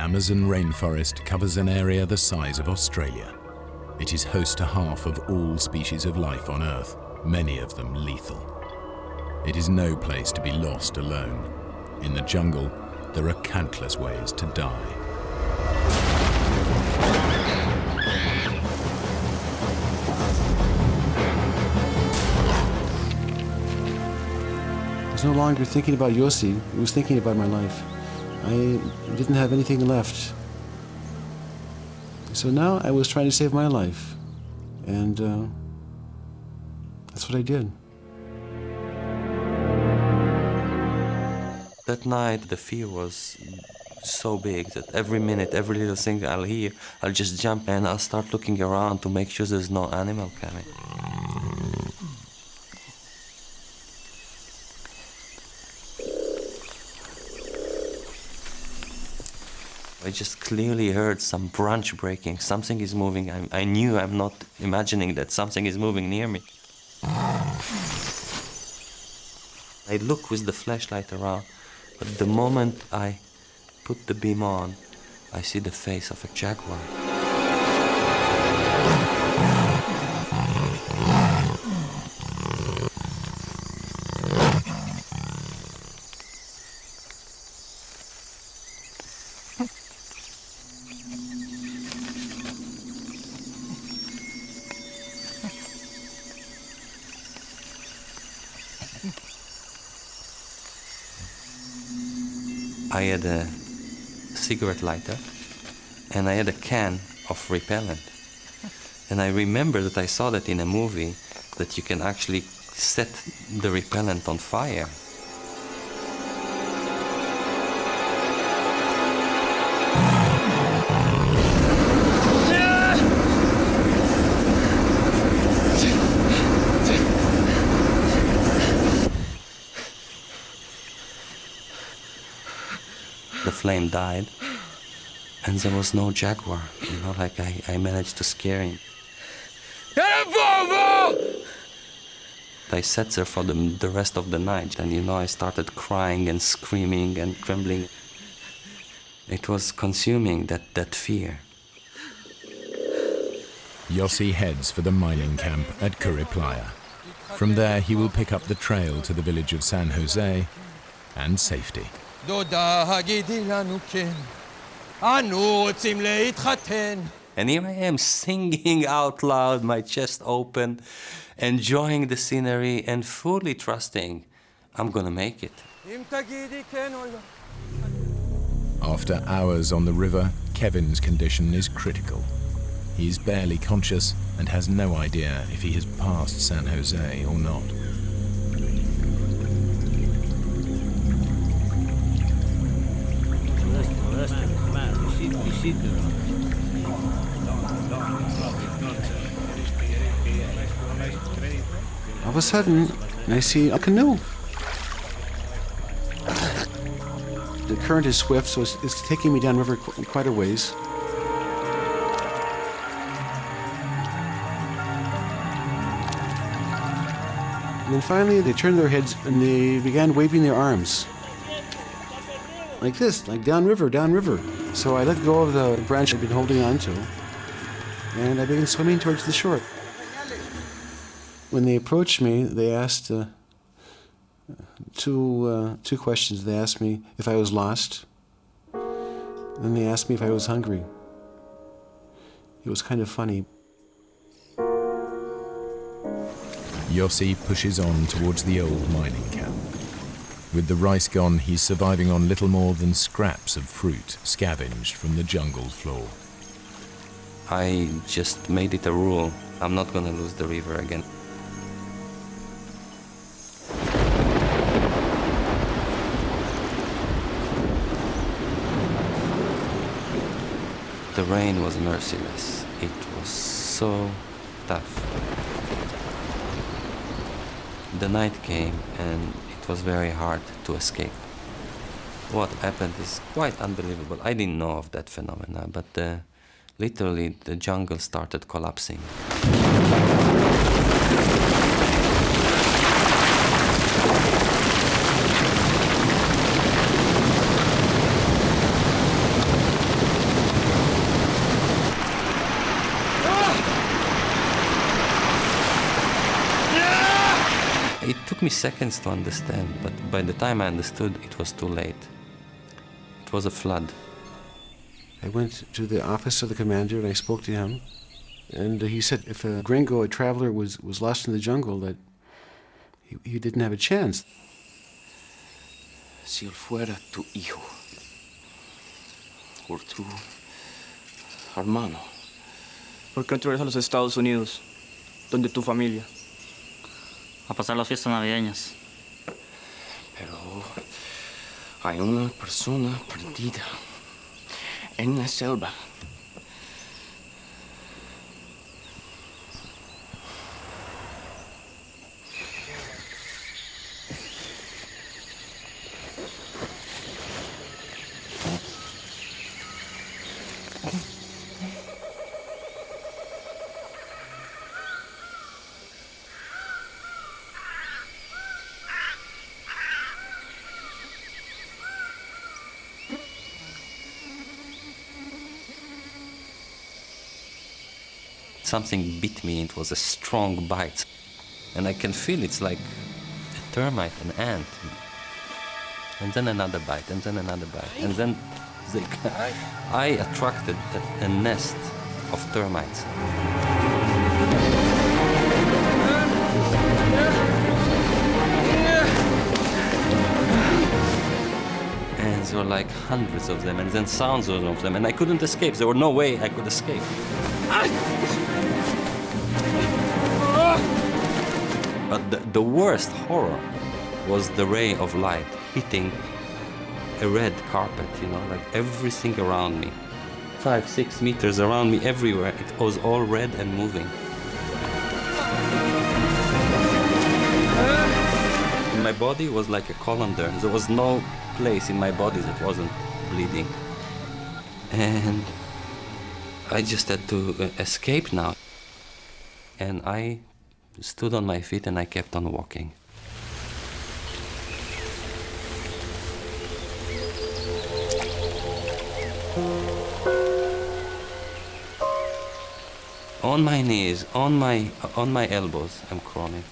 Amazon rainforest covers an area the size of Australia. It is host to half of all species of life on Earth, many of them lethal. It is no place to be lost alone. In the jungle, there are countless ways to die. I was no longer thinking about Yossi, I was thinking about my life. I didn't have anything left. So now I was trying to save my life. And that's what I did. That night, the fear was so big that every minute, every little thing I'll hear, I'll just jump and I'll start looking around to make sure there's no animal coming. I just clearly heard some branch breaking. Something is moving. I knew, I'm not imagining that something is moving near me. I look with the flashlight around, but the moment I put the beam on, I see the face of a jaguar. I had a cigarette lighter and I had a can of repellent. And I remember that I saw that in a movie that you can actually set the repellent on fire. The flame died, and there was no jaguar, like I managed to scare him. I sat there for the rest of the night, and I started crying and screaming and trembling. It was consuming, that fear. Yossi heads for the mining camp at Curry Playa. From there, he will pick up the trail to the village of San Jose and safety. And here I am singing out loud, my chest open, enjoying the scenery and fully trusting I'm gonna make it. After hours on the river, Kevin's condition is critical. He is barely conscious and has no idea if he has passed San Jose or not. All of a sudden, I see a canoe. The current is swift, so it's taking me downriver quite a ways. And then finally, they turned their heads and they began waving their arms. Like this, like downriver, downriver. So I let go of the branch I'd been holding on to, and I began swimming towards the shore. When they approached me, they asked two questions. They asked me if I was lost, and then they asked me if I was hungry. It was kind of funny. Yossi pushes on towards the old mining camp. With the rice gone, he's surviving on little more than scraps of fruit scavenged from the jungle floor. I just made it a rule. I'm not gonna lose the river again. The rain was merciless. It was so tough. The night came and it was very hard to escape. What happened is quite unbelievable. I didn't know of that phenomena, but literally the jungle started collapsing. me seconds to understand, but by the time I understood, it was too late. It was a flood. I went to the office of the commander and I spoke to him. And he said if a gringo, a traveler, was lost in the jungle, that he didn't have a chance. Si él fuera tu hijo, o tu hermano. ¿Por qué no te regresas a los Estados Unidos, donde tu familia? A pasar las fiestas navideñas. Pero hay una persona perdida en la selva. Something bit me. It was a strong bite. And I can feel it's like a termite, an ant. And then another bite, and then another bite. And then I attracted a nest of termites. And there were like hundreds of them, and then thousands of them, and I couldn't escape. There was no way I could escape. But the worst horror was the ray of light hitting a red carpet, you know, like everything around me. 5-6 meters around me, everywhere. It was all red and moving. My body was like a colander. There was no place in my body that wasn't bleeding. And I just had to escape now. And I stood on my feet and I kept on walking. On my knees, on my elbows, I'm crawling.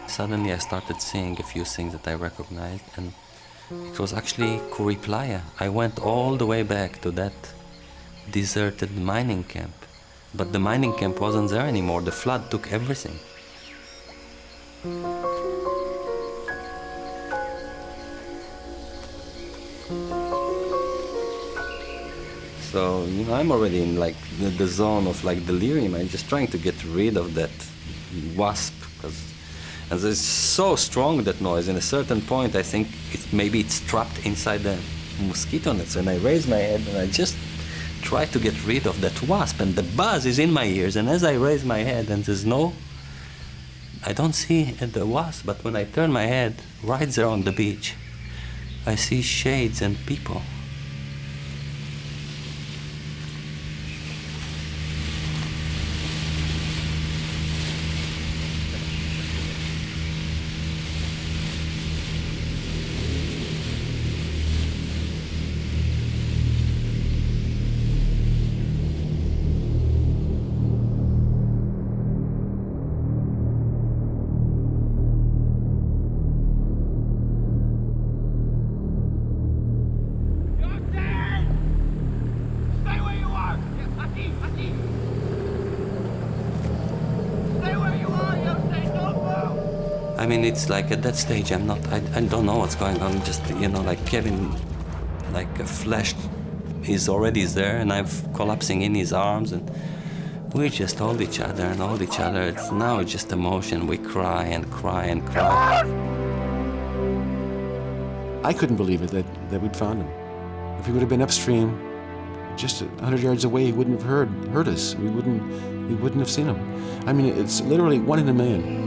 Suddenly I started seeing a few things that I recognized, and it was actually Kuriplaya. I went all the way back to that deserted mining camp, but the mining camp wasn't there anymore. The flood took everything. So, you know, I'm already in like the zone of like delirium. I'm just trying to get rid of that wasp, and it's so strong, that noise. In a certain point, I think maybe it's trapped inside the mosquito nets. And I raise my head and I just try to get rid of that wasp. And the buzz is in my ears. And as I raise my head, and I don't see the wasp. But when I turn my head, right there on the beach, I see shades and people. I mean, it's like at that stage, I don't know what's going on. Just, you know, like Kevin, like flesh is already there, and I'm collapsing in his arms, and we just hold each other and hold each other. It's now just emotion. We cry and cry and cry. I couldn't believe it that we'd found him. If he would have been upstream, just 100 yards away, he wouldn't have heard us. We wouldn't have seen him. I mean, it's literally 1 in a million.